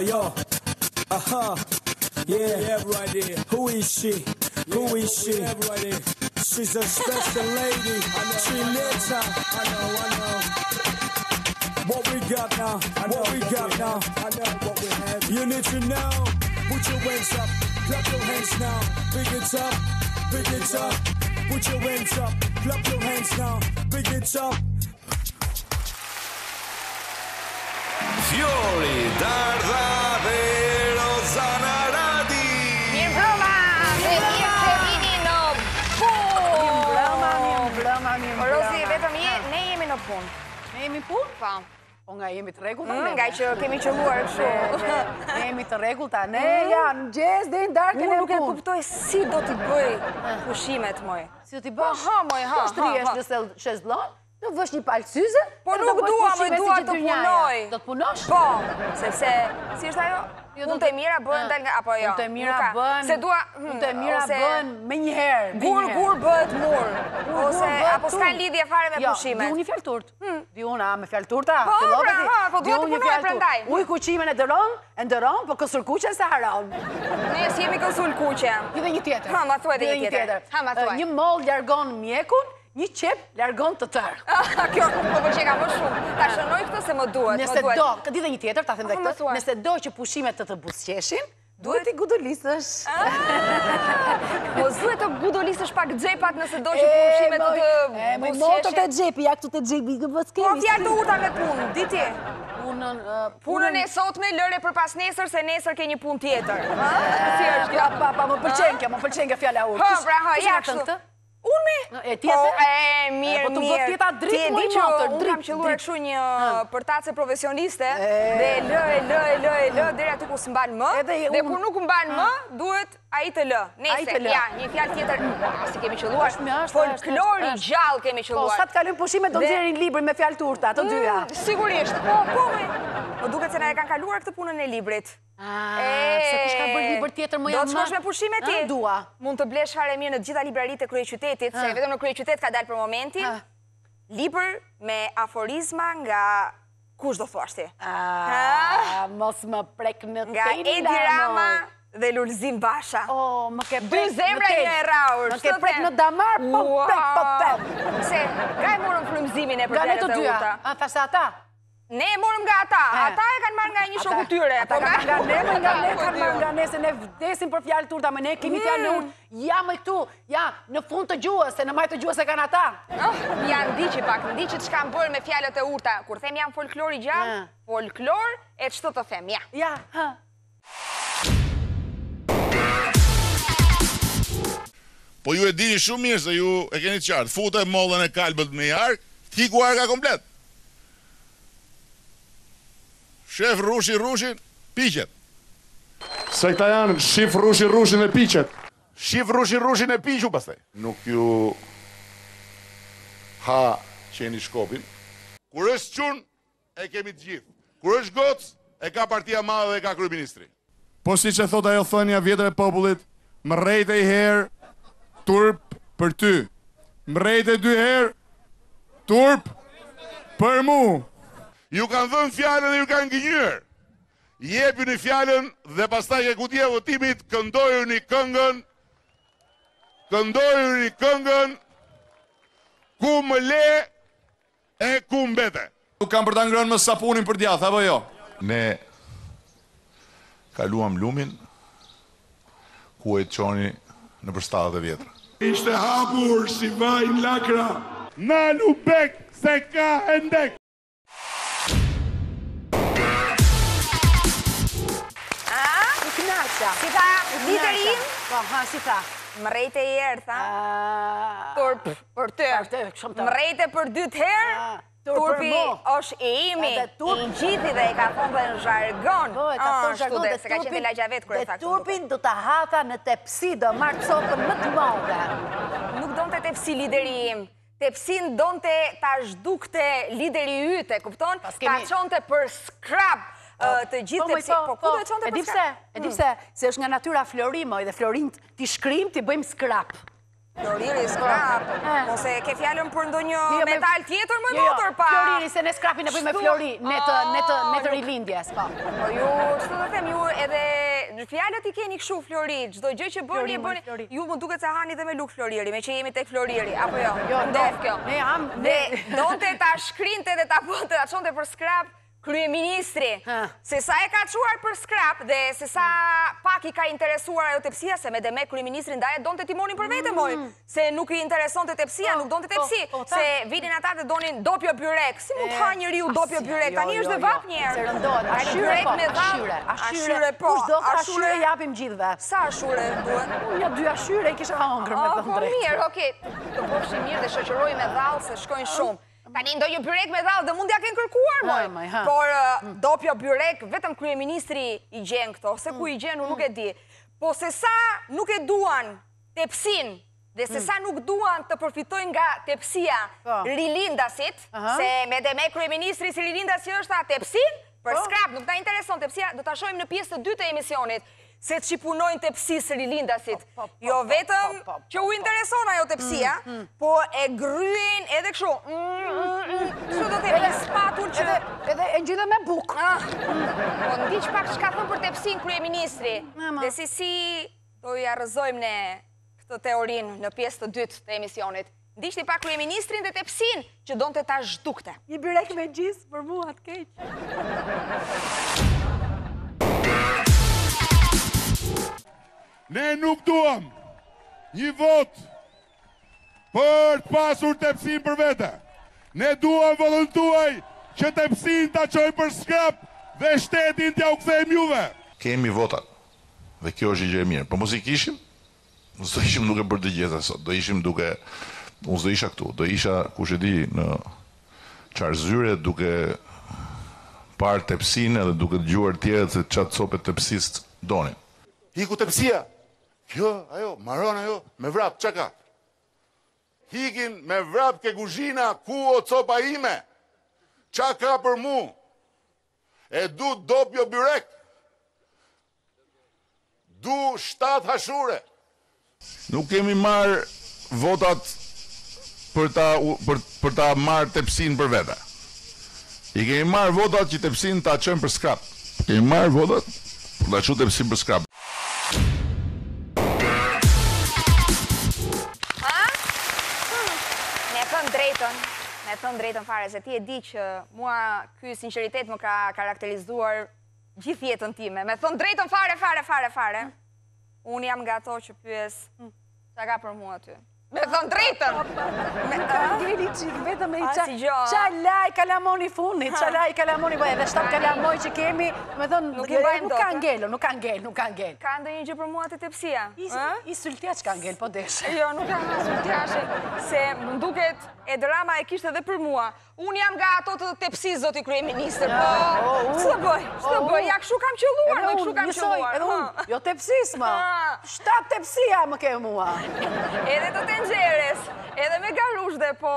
yo. Aha. Yeah, everybody. Who is she? Who is she? Everybody. She's a special lady. She lives out. I know. What we got now? What we got now? I know what we have. You need to know. Put your hands up. Clap your hands now. Big it up. Big it up. Put your hands up. Clap your hands now. Big it up. Fiori, Darda dhe Rozana Radi. Mirë mbrëma, dhe mirë se vini në punë. Mirë mbrëma. Rozi, vetëm ne jemi në punë. Ne jemi punë? Pa. Po nga jemi të rregullta. Nga që kemi qelluar kështu. Ne jemi të rregullta. Ne janë mëngjes deri në darkën e punë. Unë nuk e kuptoj si do t'i bëj pushimet, moj. Si do t'i bësh? Ha, moj, ha. Shtrihesh në shezllon, do vësh një palë syze. Po nuk dua, moj, dua të punoj. Do të punosh? Po, sepse si është ajo? Punë të mira bëhen dal nga apo jo? Punë të mira bëhen. Se dua, punë të mira bëhen menjëherë. Gur bëhet mur. Ose apo s'ka lidhje fare me pushimet. Jo, di unë fjalë turp. Di unë me fjalë turta. Po, po duhet të punoj prandaj. Ujkuqimen e ndëron, po kësur kuqen se haron. Ne si jemi kësul kuqe. Dhe një tjetër. Ha, ma thuaj dhe një tjetër. Ha, ma thuaj. Një moll largon mjekun, një qep largon të tërë. Kjo, po përqeka më shumë. Ta shënoj këtë se më duhet. Nëse do, këtë dhe një tjetër, ta them dhe këtë, nëse do që pushimet të buzëqeshin, duhet i gudolisësh. Po duhet të gudolisësh pak xhepat nëse do që pushimet të buzëqeshin. Me motor të xhepi, ja këtu të xhepi, bëskemi. Po fjalë të urta me punë, di ti. Punën e sotme lëre për pas nesër, se nesër ke një punë tjetër. Si është kjo? Më pëlqen kjo fjala urtë. Ha, pra, ha, ja kështu. Unë me? E tjetër? Mirë. Po të bëtë tjeta dritë më i motor, unë kam qëlluar këshu një përtace profesioniste dhe lë, deri aty ku s'mban më, dhe kur nuk mban më, duhet a i të lë. Nese, ja, një fjalë tjetër, si kemi qëlluar, folklori gjallë kemi qëlluar. Po, sa të kalujmë pushimet do nxjerrin librin me fjalë turta, të dyja. Sigurisht, po me. Po duket se na e kanë kaluar këtë punën e librit. Se kush ka bërë libër tjetër më do të shkosh me pushime ti? Dua. Mund të blesh fare mirë në të gjitha libraritë e kryeqytetit, se vetëm në kryeqytet ka dalë për momentin, libër me aforizma nga kush do thuash ti? Mos më prek në nga Edi Rama dhe Lulzim Basha. Më ke prek dy zemra një e raur. Më ke prek në damar, po prek, po prek. Se, nga e morëm frymëzimin e për fjalët e urta. Thashe ata? Ne e morëm nga ata. Ata e kanë marrë nga një shoku tyre. Ata kanë nga ne kanë marrë nga ne, se ne vdesim për fjalë turta, me ne kemi fjalë urtë. Ja më këtu, ja, në fund të gjuhës, se në majtë të gjuhës e kanë ata. Ja, ndiqi pak, ndiqi që kanë bërë me fjalët e urta. Kur them jam folklori gjallë, folklor e ç'to të them, ja. Ja, ha. Po ju e dini shumë mirë se ju e keni qartë. Fute mollën e kalbët me jarë, hiku arka komplet. Shef rushin, piqet. Se këta janë shif rushin e piqet. Shif rushin e piqu pastaj. Nuk ju ha qeni shkopin. Kur është çun, e kemi të gjithë. Kur është gocë, e ka partia madhe dhe e ka kryeministri. Po si që thot ajo thënia vjetër e popullit, më rejte i herë, turp për ty. Më rejte 2 herë, turp për mu. Ju kanë dhënë fjallën dhe ju kanë gënjër. Jepi një fjallën dhe pastaj e kutje votimit këndoju një këngën, ku më le e ku mbete. Nuk kam për ta ngrënë më sapunin për djath, apo jo? Ne kaluam lumin ku e qoni në për 70 vjetra. Ishte hapur si vajnë lakra. Nalu bek se ka hendek. Si tha, literim? Po, ha, si tha. Mrejte i erë, tha. Turp për ty. Mrejte për 2 herë. Turpi është i imi, i gjithi dhe i ka thonë dhe në zhargon. Po, e ka thonë zhargon dhe se ka qenë lagja vetë kërë e thakë. Dhe turpin do të hata në tepsi, do marrë copën më të madhe. Nuk donë të tepsi lideri im. Tepsin donë të ta zhdukte lideri yte, kupton? Ta qonë të për skrap. Të gjithë tepsi, po ku do e qonë të për skrap? E di pse, se është nga natyra florimoj dhe florint t'i shkrim, t'i bëjmë skrap. Floriri, skrap, ose ke fjallën për ndonjë metal tjetër më motor pa... Floriri, se ne skrapin e bëjmë me Flori, ne të rilindjes, pa. Po ju, që të them, ju edhe në fjallët i keni këshu Flori, gjdo gjë që bëni, ju më duket se hani dhe me luk Floriri, me që jemi tek Floriri, apo jo? Ndef kjo. Dhe donte ta shkrinte dhe ta ponte, ta qonte për skrap, kryeministri, se sa e ka quar për skrap dhe se sa pak i ka interesuar ajo tepsia, se me dhe me kryeministri ndaje donte timonin për vete moj, se nuk i intereson të tepsia, nuk donte tepsi, se vidin ata dhe donin dopjo byrek, si mund të ha njëri u dopjo byrek, tani është dhe vap njerë. Se rëndon, ashyre po, kush do ka ashyre japim gjithve. Sa ashyre duen? Unë 2 ashyre i kisha hongër me thëmë drejtë. Po mirë, okej, të bëshin mirë dhe shoqëroj me dhallë se shkojnë shumë. Tani ndonjë byrek me dhallë dhe mund ja kenë kërkuar, moj. Por dopjo byrek, vetëm kryeministri i gjen këto, se ku i gjen, nuk e di. Po se sa nuk e duan tepsin, dhe se sa nuk duan të përfitojnë nga tepsia rilindasit, se me dhe me kryeministri si rilindasi është ta tepsin, për skrap, nuk ta intereson tepsia, do ta shojmë në pjesë të 2 të emisionit, se që punojnë tepsisë rilindasit. Jo vetëm që u intereson ajo tepsia, po e gryen edhe këshu. Kështu do të e spatur që... Edhe e gjithë me buk. Po ndi që pak që ka thëmë për tepsin kryeministri. Dhe si do i arrëzojmë ne këtë teorin në pjesë të 2 të emisionit. Ndishti pak kryeministrin dhe tepsin që donë të ta zhdukte. Një byrek me gjisë për mua të keq. Ne nuk duam një vot për të pasur tepsin për vete. Ne duam votën tuaj që tepsin ta qojnë për skrap dhe shtetin t'ja u kthejmë juve. Kemi votat dhe kjo është gjë e mirë. Po mos i kishim, mos do ishim duke bërë të gjeta sot. Do ishim duke, mos do isha këtu, do isha kush e di në Qarzyre duke parë tepsin edhe duke dëgjuar tjerët se çfarë copet tepsist donin. Hiku tepsia. Kjo, ajo, maron ajo, me vrap, që ka? Hikin me vrap ke kuzhina, ku o copa ime? Qa ka për mu? E du dopjo byrek? Du 7 hashure? Nuk kemi marrë votat për ta marrë tepsin për vete. I kemi marrë votat që tepsin ta qënë për skrap. Kemi marrë votat për ta qënë tepsin për skrap. Me thënë drejtën fare, se ti e di që mua ky sinceritet më ka karakterizuar gjithë jetën time. Me thënë drejtën fare. Unë jam nga ato që pyes, qa ka për mua ty? Me thënë drejtën! Me ka gjeri qik, vetëm e i qa laj kalamoni funit, qa laj kalamoni, edhe 7 kalamoj që kemi, me thënë, nuk ka ngellë. Ka ndë një gjë për mua të tepsia? I sultjaç ka ngellë, po deshe. Jo, nuk ka nga sultjashe, se më duket e drama e kishtë edhe për mua. Unë jam nga ato të tepsis, zoti kryeministër, po... Shtë bëj, ja këshu kam qëlluar, me këshu kam qëlluar. Edhe unë, jo tepsis, ma. 7 tepsia më ke mua. Edhe të tenxeres, edhe me garushde, po...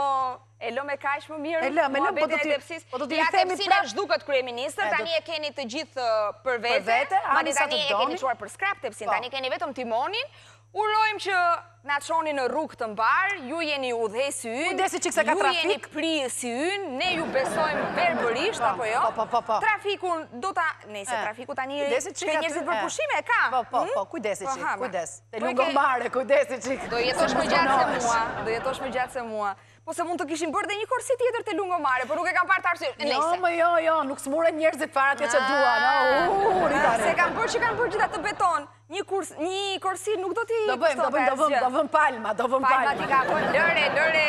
E lë me kaq më mirë, mua bete e tepsis. Ja tepsin e zhdukët kryeministër, tani e keni të gjithë për vete, mani tani e keni quar për skrap tepsin, tani keni vetëm timonin. Urojmë që na qoni në rrugë të mbarë, ju jeni udhëhesi ynë, ju jeni prije si ynë, ne ju besojmë verbërisht, apo jo? Trafikun do ta... Nese, trafiku tani ke njerëzit për pushime, e ka? Po, kujdesi qik, kujdes. Te lungomare, kujdesi qik. Do jetosh më gjatë se mua. Po se mund të kishim bërë dhe një korsi tjetër të lungomare, por nuk e kam parë të arsye. Jo, nuk smure njerëzit para atje që duan. Se kam bërë që kam bërë gjitha të beton. Një korsi nuk do t'i kështot e asgjë. Do vëm palma, Palmat i ka bërë, lëre,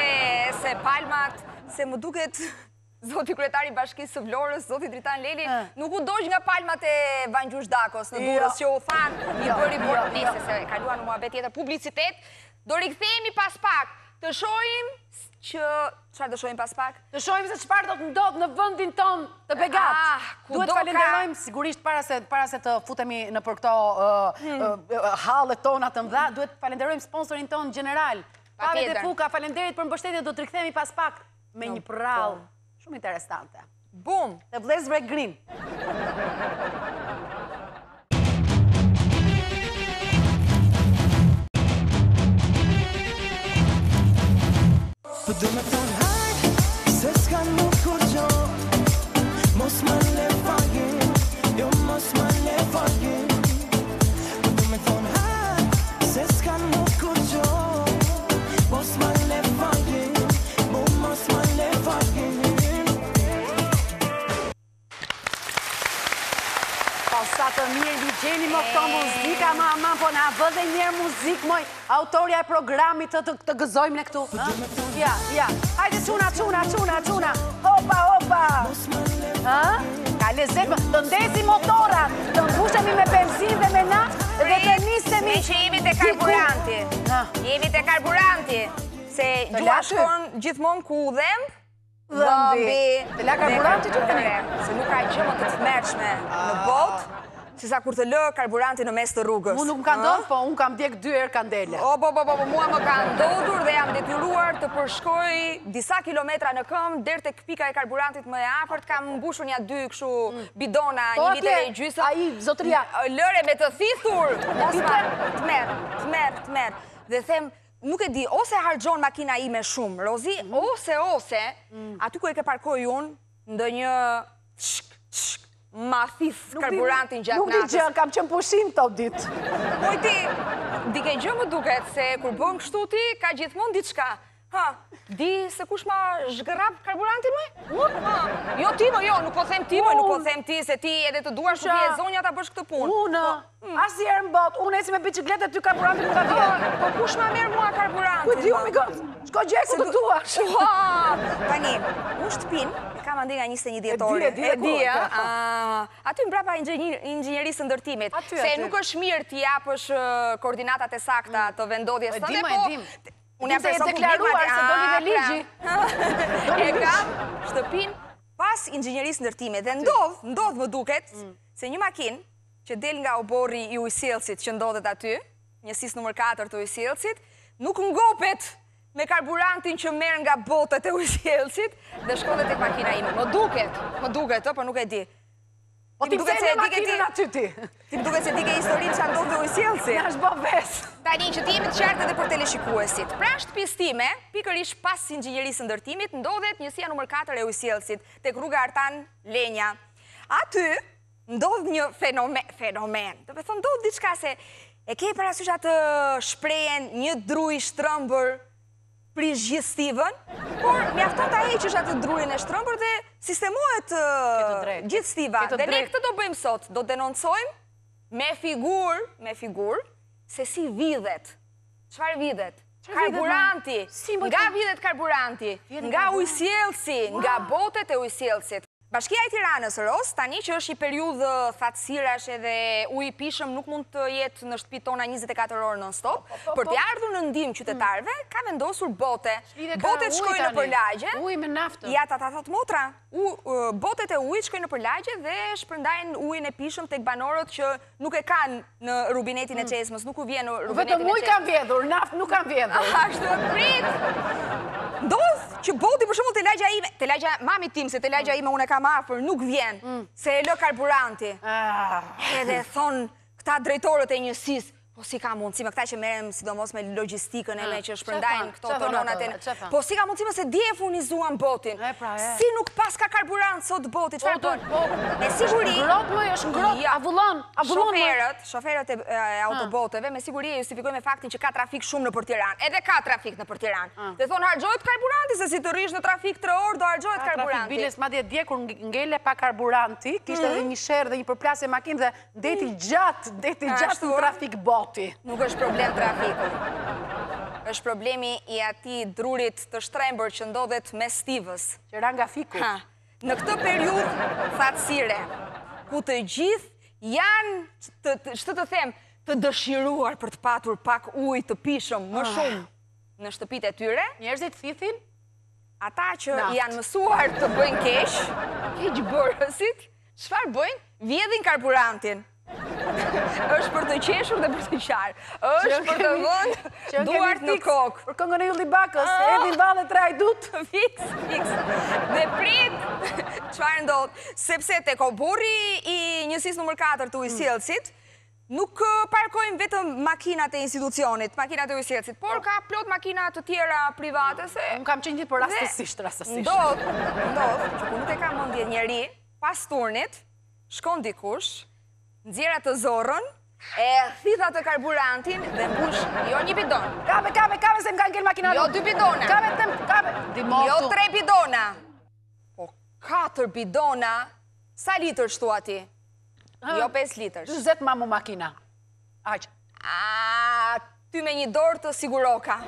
se palmat, se më duket zoti kryetari bashkisë së Vlorës, zoti Dritan Leli, nuk u dojsh nga palmat e Vangjush Dakos në Durrës që u thanë, i bëri bërë nese, se kaluan në muhabet tjetër publicitet, do rikthehemi pas pak, të shohim që... Çfarë do shohim pas pak? Të shohim se çfarë do të ndodhë në vendin ton të begat. Duhet falenderojmë sigurisht para se të futemi në për këto hallet tona të mëdha, duhet falenderojmë sponsorin ton general. Pave dhe Fuka, falenderit për mbështetje, do të rikthehemi pas pak me një prrallë shumë interesante. Bum! Të vlezërve Green. Do me thonë hajt, se s'ka mu kur gjo, mos më le fagin, jo mos më le fagin. Do me thonë hajt, se s'ka mu kur gjo, mos më le fagin, mos më le fagin. Sa të mirë li gjeni më këto muzika, ma po na vë dhe njerë muzik, moj, autorja e programit të gëzojmë në këtu. Ja, hajde quna, hopa. Ka lezet, të ndesi motorat, të mbushemi me benzin dhe me naftë, dhe të nisemi... Me që jemi të karburanti. Jemi të karburanti. Se gjua shkon gjithmonë ku dhembë, dhëmbi. Të la karburanti të këne. Se nuk ka gjë më të të mërshme në botë, si sa kur të lë karburanti në mes të rrugës. Unë nuk më ka ndodhë, po unë kam djek 2 herë kandele. Mua më ka ndodhur dhe jam detyruar të përshkoj disa kilometra në këmbë, deri tek pika e karburantit më e afërt, kam mbushur një 2 kështu bidona, 1 litre e gjysmë. Ai, zotëria. Lëre me të thithur. Të merr. Dhe them, nuk e di, ose harxhon makina ime shumë, Rozi, ose, aty ku e ke parkoj unë, ndonjë ma thith karburantin gjatë natës. Nuk di gjë, kam qenë pushim të ditë. Mojti, dike gjë më duket, se kur bën kështu ti, ka gjithmonë diçka. Di se kush ma zhgërrap karburantin më? Jo ti më, nuk po them ti më, nuk po them ti, se ti edhe të duar shumë e zonja ta bësh këtë punë. Unë, asnjëherë në botë, unë esi me bicikletë ty karburantin nuk ka vjen. Po kush ma merr mua karburantin? Ku di unë, shko gjeku të duash. Tani, unë shtëpin, kam andi nga 21 dhjetori. E di, aty mbrapa inxhinierisë ndërtimit. Se nuk është mirë t'i japësh koordinatat e sakta të vendodhjes tënde, po... Unë jam person deklaruar se doli dhe ligji. E kam shtëpin pas inxhinierisë ndërtimit. Dhe ndodh më duket, se një makinë që del nga oborri i ujësjellësit që ndodhet aty, njësisë numër 4 të ujësjellësit, nuk ngopet me karburantin që merr nga botët e ujësjellësit dhe shkon tek makina ime. Më duket, po nuk e di. Po ti pse me makinën aty ti? Ti më duket se di ke historinë që ndodh te ujësjellësi. Ja, është bë ves. Tani që ti jemi të qartë edhe për teleshikuesit. Pra shtëpisë time, pikërisht pas inxhinierisë ndërtimit, ndodhet njësia numër 4 e ujësjellësit, tek rruga Artan Lenja. Aty ndodh një fenomen. Do të thonë ndodh diçka se e ke parasysh atë shprehjen një druj shtrëmbër prish gjithë stivën, por mjafton ta heqësh atë drurin e shtrëmbër dhe sistemohet gjithë stiva. Dhe ne këtë do bëjmë sot, do denoncojmë me figurë se si vidhet. Çfarë vidhet? Karburanti. Nga vidhet karburanti, nga ujësjellësi, nga botet e ujësjellësit. Bashkia e Tiranës, Ros, tani që është i periudhë thatësirash edhe ujë i pishëm nuk mund të jetë në shtëpitë tona 24 orë non-stop, për t'i ardhur në ndihmë qytetarëve, ka vendosur bote. Botet shkojnë nëpër lagje. Ujë me naftë. Ja, ta thot motra. Botet e ujit shkojnë nëpër lagje dhe shpërndajnë ujin e pishëm tek banorët që nuk e kanë në rubinetin e çesmës, nuk u vjen në rubinetin e çesmës. Vetëm ujë kanë vjedhur, naftë nuk kanë vjedhur. Ashtu, prit. Ndodh që boti për shembull te lagja ime, te lagja mamit tim, se te lagja ime unë e kam afër, nuk vjen, se e lë karburanti. Edhe thon këta drejtorët e njësisë, po si ka mundësi, me këta që merrem sidomos me logjistikën e me që shpërndajnë këto tononat e... Po si ka mundësi se dje e furnizuan botin? Si nuk pas ka karburant sot botit? Me siguri... Ngrot më, është ngrot, avullon. Shoferët e autoboteve, me siguri e justifikojnë me faktin që ka trafik shumë në për Tiranë. Edhe ka trafik në për Tiranë. Dhe thonë harxhohet karburanti, se si të rish në trafik 3 orë, do harxhohet karburanti. Biles, madje dje kur ngele pa karburanti, kishte edhe një sherr dhe një përplasje makinë dhe deti gjatë në trafik Nuk është problem trafiku. Është problemi i atij drurit të shtrembër që ndodhet mes stivës. Që ra nga fiku. Në këtë periudhë thatësire, ku të gjithë janë, ç'të të them, të dëshiruar për të patur pak ujë të pishëm më shumë në shtëpitë e tyre. Njerëzit thithin? Ata që janë mësuar të bëjnë keq bërësit, çfarë bëjnë? Vjedhin karburantin. Është për të qeshur dhe për të qarë. Është për të vënë duart në kokë. Për këngën e Ylli Bakës, Edhin Valle Trajdut. Fiks. Dhe prit, çfarë ndodh? Sepse tek oborri i njësisë numër 4 të ujësjellësit, nuk parkojnë vetëm makinat e institucionit, makinat e ujësirësit, por ka plot makinat të tjera private se... Unë kam qenë gjithë për rastësisht. Ndodh, që ku nuk e ka mendje njeri, pas turnit, shkon dikush, nxjerr atë zorrën, e thith atë karburantin dhe mbush, jo një bidon. Kape, se më kanë ngel makina. Jo 2 bidona. Kape. Jo 3 bidona. Po 4 bidona, sa litër shtu ati? Jo 5 litër. 20 mamu makina. Aq. Ty me një dorë të siguroka.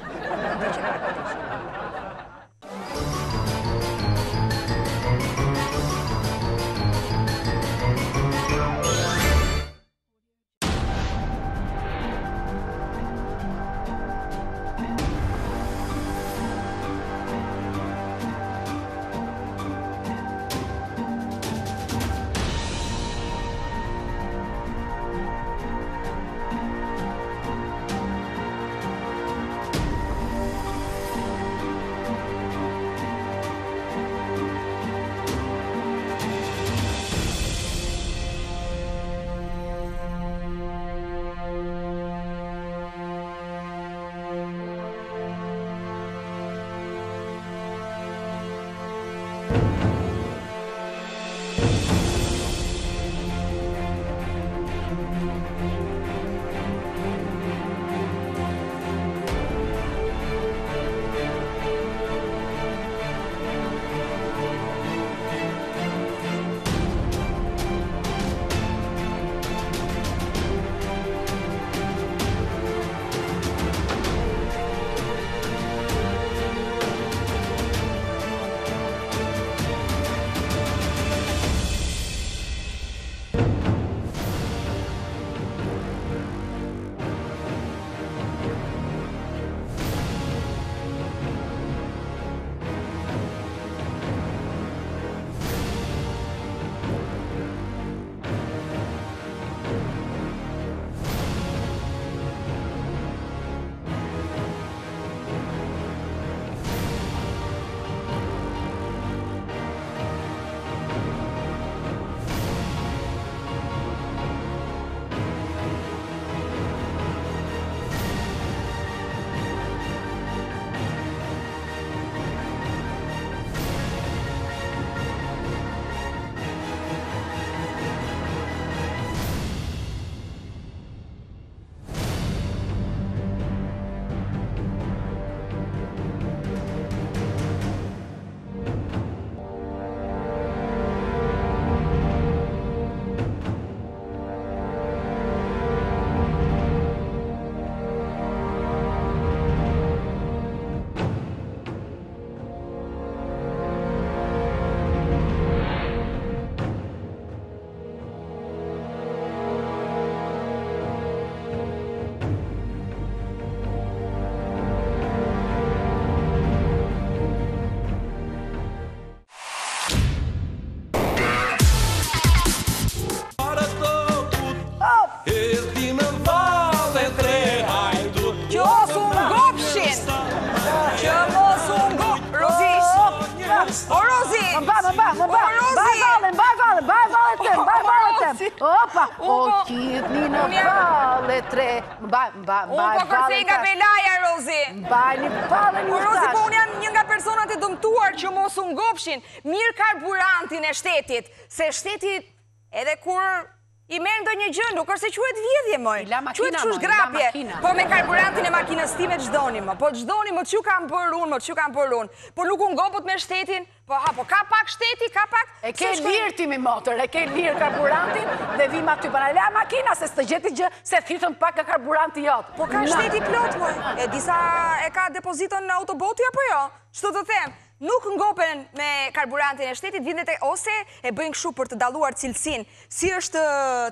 Opa, o qithni në valle tre. Unë po kërcej nga Belaja, Rozi. Mbajni valle një stash. Rozi, po unë jam një nga personat e dëmtuar që mos unë ngopshin mirë karburantin e shtetit. Se shtetit edhe kur i merë ndo një gjë, nuk është se quet vjedhje, moj. Quet qush grapje. Po me karburantin e makinës time gjdoni, më. Po gjdoni, më që kam për unë, Po nuk unë ngopët me shtetin, po ka pak shteti, ka pak... E ke lirë ti me motor, e ke lirë karburantin dhe vim aty për la makina, se së të gjeti gjë, se thithën pak ka karburanti jotë. Po ka shteti plot, moj. E disa e ka depoziton në autoboti, apo jo? Ç'to të them? Nuk ngopen me karburantin e shtetit, vindet ose e bëjnë kështu për të dalluar cilësin. Si është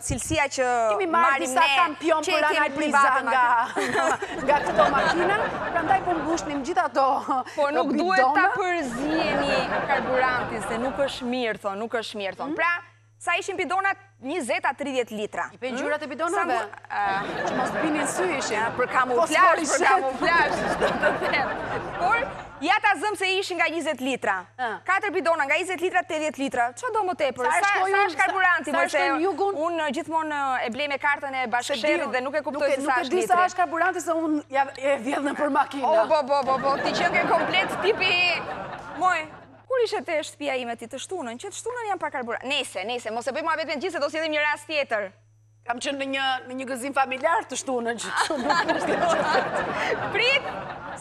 cilësia që marim ne... Kimi marrë disa kampion për analiza nga këto makina, prandaj po mbushnim gjitha ato bidona. Po nuk duhet ta përzjeni karburantin, se nuk është mirë, thonë. Pra, sa ishin bidonat 20-30 litra. I pen gjurat e bidonave? Që mos binin sy ishin. Për kamuflash, shto të them. Por, Ja ta zëm se ishin nga 20 litra. 4 bidona nga 20 litra, 80 litra. Që do më tepër? Sa është karburanti? Sa është në jugun? Unë gjithmonë e blej me kartën e bashkësherit dhe nuk e kuptoj se sa është litri. Nuk e di sa është karburanti se unë e vjedhën për makina. Po, ti që ke komplet tipi... Moj, kur ishe të shtëpia ime ti të shtunën? Që të shtunën janë pa karburant? Nese, mos e bëjmë abet me në gjithë se do s'jedhim një rast tjetër. Kam qenë në një gëzim familjar të shtunën që Prit,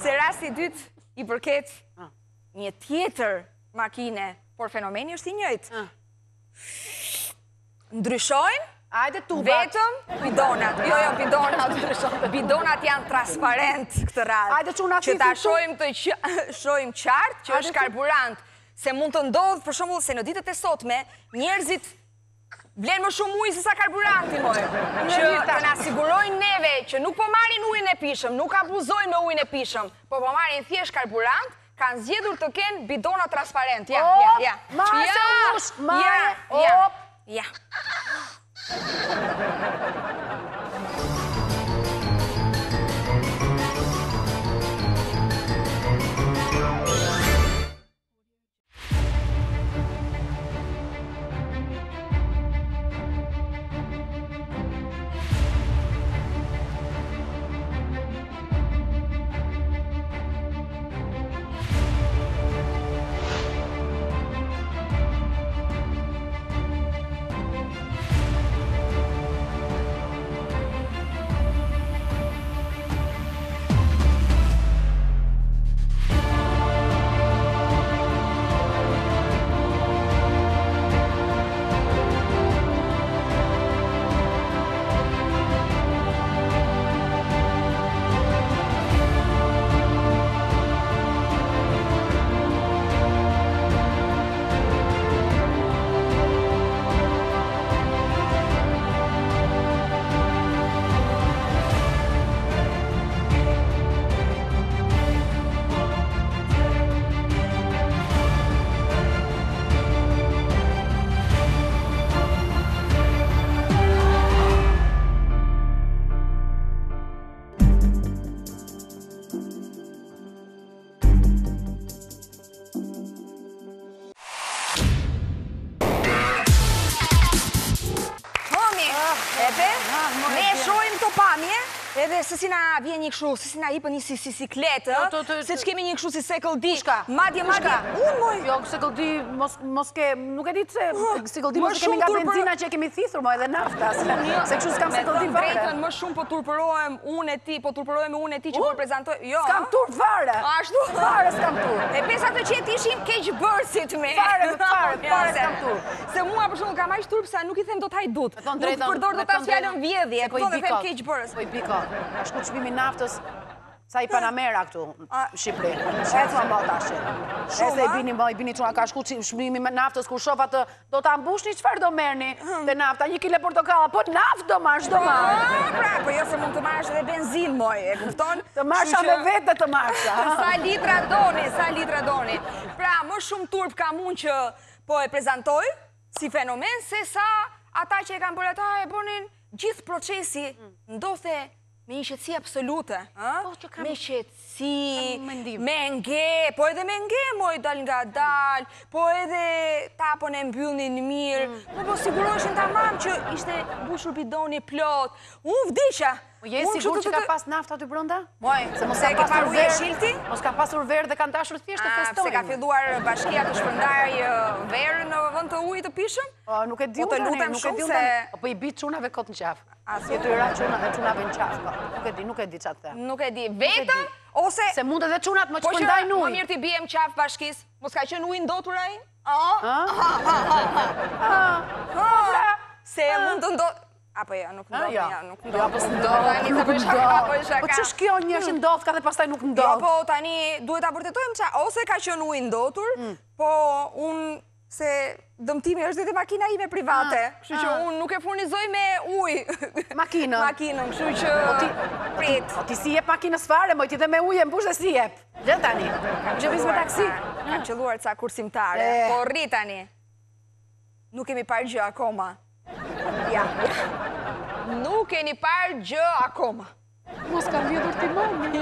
se rasti dytë i përket një tjetër makine, por fenomeni është i njëjtë. Ndryshojnë vetëm bidonat. Jo, bidonat. Bidonat janë transparent këtë radhë. Që ta shojmë qartë që është karburant. Se mund të ndodhë, për shembull, se në ditët e sotme, njerëzit vlen më shumë ujë se sa karburanti, moj. Që të na sigurojnë neve që nuk po marrin ujin e pishëm, nuk abuzojnë me ujin e pishëm, po marrin thjesht karburant, kanë zgjedhur të kenë bidona transparent. Ja. Edhe se si na vjen një kështu, se si na hipën një si sikletë, se që kemi një kështu si sekoldi. Madje, unë moj. Jo, sekoldi, mos ke, nuk e ditë se sekoldi mos kemi nga benzina që kemi thithur, moj, dhe nafta. Se kështu s'kam sekoldi vare. Drejtën më shumë po turpërohem unë e ti, po turpërohem unë e ti që po prezentoj. Jo. S'kam turp vare. Ashtu? Fare s'kam turp. E pesa të qetë ishim keqbërësit me. Fare s'kam turp. Se mua për shumë kam aq turp sa nuk i them dot hajdut. Nuk përdor dot as fjalën vjedhje, po dhe them keqbërës. Po i piko. A shku çmimi naftës sa i Panamera këtu në Shqipëri. E thua më tash. Edhe i bini çuna ka shku çmimi naftës kur shoh atë do ta mbushni çfarë do merrni te nafta, 1 kile portokalla, po naftë do marrësh, do marr. Pra, po jo se mund të marrësh edhe benzinë moj, e kupton? Të marrësh me vetë të marrësh. Sa litra doni. Pra, më shumë turp kam unë që po e prezantoj si fenomen se sa ata që e kanë bërë ata e bënin gjithë procesi ndodhte me një qetësi absolute. Me qetësi, me nge, po edhe me nge moj dal nga dal, po edhe tapën e mbyllnin mirë, po siguroheshin tamam që ishte mbushur bidoni plot. Unë vdisha. Je sigur që ka pas nafta aty brenda? Moj, se mos e ke pasur verë. Mos ka pasur verë dhe kanë dashur thjesht të festojnë. Se ka filluar bashkia të shpërndaj verë në vend të ujit të pishëm? Nuk e di unë, nuk e di unë. Po i bit çunave kot në qafë. Jetu i ra çunave në qafë. Nuk e di çfarë them. Nuk e di. Vetëm ose se mund edhe çunat më shpërndajnë ujë. Po mirë ti biem qafë bashkisë. Mos ka qenë ujë ndotur ai? Se mund të ndodh. Apo ja, nuk ndodh. Apo s'ndodh. Po ç'është kjo një që ndodh ka dhe pastaj nuk ndodh? Jo, po tani duhet ta vërtetojmë ça, ose ka qenë ujë ndotur, po unë se dëmtimi është dhe makina ime private, kështu që unë nuk e furnizoj me ujë makinën, kështu që prit. O ti si jep makinës fare, moj ti dhe me ujë e mbush dhe si jep. Gjë tani, gjëvis me taksi. Kam qëlluar ca kursimtare, po rri tani. Nuk kemi parë gjë akoma. Ja. Nuk keni parë gjë akoma. Mos kam vjetur ti mami.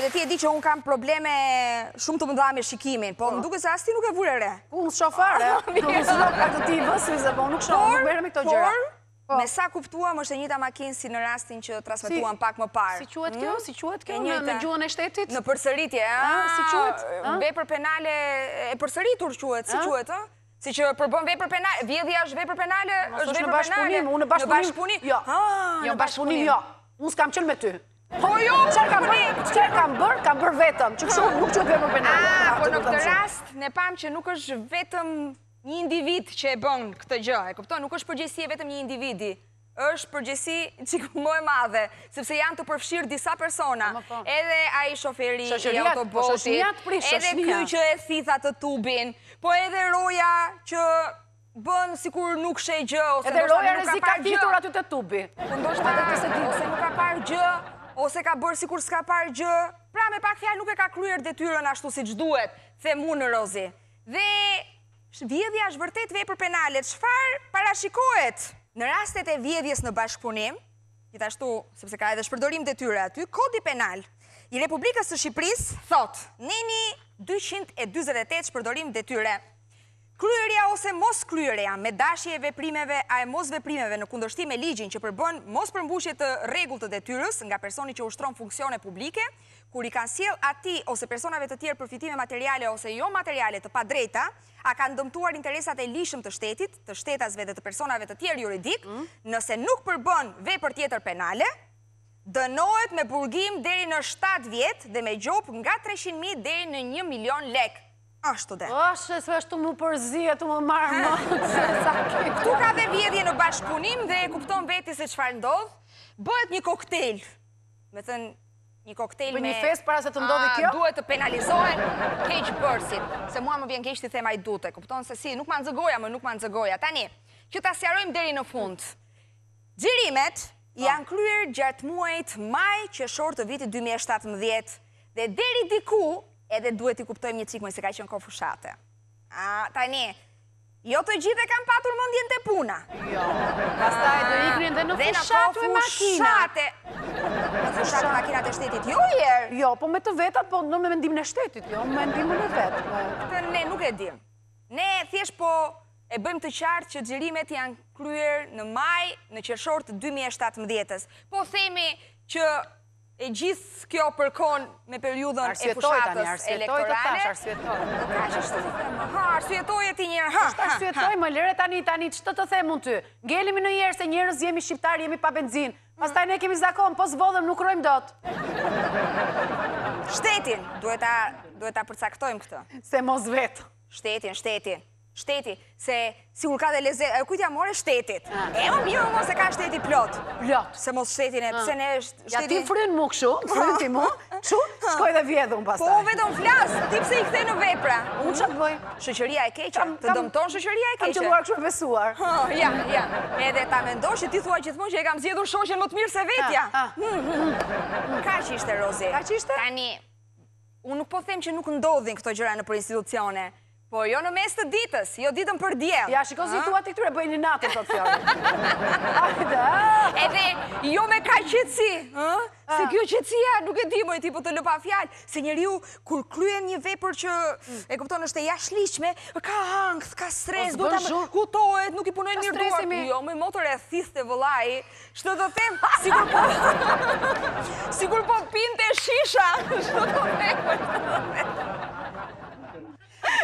edhe ti e di që unë kam probleme shumë të mëdha me shikimin, po më duke se as ti nuk e vure re. Unë shofare, nuk zhok aktive, po nuk merre me këto gjëra. Por, me sa kuptuam është e njëjta makinë si në rastin që transmetuam pak më parë. Si quhet kjo? Si quhet kjo në gjuhën e shtetit? Në përsëritje, si quhet? Vepër penale e përsëritur quhet, si quhet, ë? Si që përbën vepër penale, vjedhja është vepër penale, është vepër penale. Unë në bashkëpunim, jo. Jo, në bashkëpunim, jo. Unë s'kam qenë me ty. Po jo, qërë kam bërë vetëm, që kështu nuk qëtë vepër penale. Po në këtë rast, ne pam që nuk është vetëm një individ që e bën këtë gjë, e kupton, nuk është përgjegjësi vetëm një individi. Është përgjegjësi çik më e madhe, sepse janë të përfshirë disa persona, edhe ai shoferi i autobusit, edhe ky që e thitha të tubin, po edhe roja që bën sikur nuk sheh gjë ose edhe roja rrezik ka fitur aty te tubi. Po ndoshta ose nuk ka parë gjë, ose ka bërë sikur s'ka parë gjë. Pra me pak fjalë nuk e ka kryer detyrën ashtu siç duhet, them unë Rozi. Dhe vjedhja është vërtet vepër penale. Çfarë parashikohet? Në rastet e vjedhjes në bashkëpunim, gjithashtu, sepse ka edhe shpërdorim detyre aty, Kodi Penal i Republikës së Shqipërisë thot, neni 248 shpërdorim detyre. Kryerja ose mos kryerja me dashje e veprimeve a e mos veprimeve në kundërshtim me ligjin që përbën mos përmbushje të rregullt të detyrës nga personi që ushtron funksione publike, kur i kanë sjell atij ose personave të tjerë përfitime materiale ose jo materiale të padrejta, a kanë dëmtuar interesat e lishëm të shtetit, të shtetasve dhe të personave të tjerë juridik, nëse nuk përbën vepër tjetër penale, dënohet me burgim deri në 7 vjet dhe me gjop nga 300.000 deri në 1 milion lek. Ashtu dhe. Ashe, se është të më përzije, të më marrë më. Këtu ka dhe vjedhje në bashkëpunim dhe e kupton veti se çfarë ndodh. Bëhet një koktejl. Me thënë, një koktejl me... Një fest para se të ndodhi kjo? Duhet të penalizohen keqbërësit. Se mua më vjen keq të them ai dute. Kupton se si, nuk ma nxëgoja, më nuk ma nxëgoja. Tani, që ta sqarojmë deri në fund. Xhirimet janë kryer gjatë muajit maj, qershor të vitit 2017 dhe deri diku edhe duhet i kuptojmë një cikë më se ka qenë kohë fushate. Tani, jo të gjithë e kanë patur mendjen te puna. Jo, pastaj do iknin dhe në fushatë me makina. Në fushatë makinat e shtetit, jo jer. Jo, po me të vetat, po në mendimin e shtetit, jo, me mendimin e vetë. Këtë ne nuk e dim. Ne thjesht po e bëjmë të qartë që xhirimet janë kryer në maj, në qershor të 2017-s. Po themi që e gjithë kjo përkon me periudhën e fushatës elektorale. Arsyetoj e ti njërë. Arsyetoj, më lere tani, që të them unë ty. Ngelimi në njerë se njerës jemi shqiptarë, jemi pa benzin. Pastaj ne kemi zakon, po s'vodhem, nuk rojmë dot. Shtetin, duhet ta përcaktojmë këtë. Se mos vetë. Shteti, se sigur ka dhe lezet, kujtja more shtetit. O mirë mos e ka shteti plot. Plot. Se mos shtetin e, pse ne shteti... Ja ti frynë mu këshu, frynë ti mu, këshu, shkoj dhe vjedhun pastaj. Po vetëm flas, ti pse i kthej në vepra? Unë që të bëj? Shoqëria e keqe, të dëmton shoqëria e keqe. Kam qëlluar këshu besuar. Ja, edhe ta mendosh që ti thua gjithmonë që e kam zgjedhur shoqen më të mirë se vetja. Kaq ishte, Rozi. Kaq ishte? Tani, unë nuk po them që nuk ndodhin këto gjëra nëpër institucione. Po jo në mes të ditës, jo ditën për diell. Ja, shiko si thua ti këtyre bëjnë natën të fjalë. Edhe jo me kaq qetësi, se kjo qetësia nuk e di më ti po të lë pa fjalë, se njeriu kur kryen një vepër që e kupton është e jashtëligjshme, ka ankth, ka stres, do ta kutohet, nuk i punojnë mirë duart. Jo, me motor e thithte vëllai, ç'do të them, sigur po pinte shisha, ç'do të them.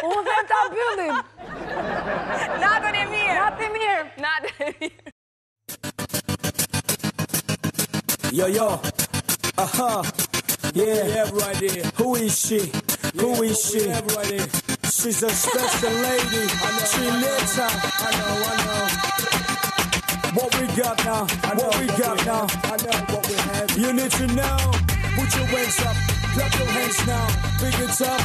Unë dhe ta mbyllim. Natën e mirë. Natën e mirë. Natën e mirë. Yo, yeah, right there. Who is she? Who is she? She's a special lady. She lives out. I know. What we got now? I know what we have. You need to know. Put your hands up. Clap your hands now. Big it up.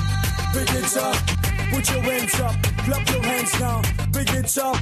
Put your hands up, clap your hands now, big it up.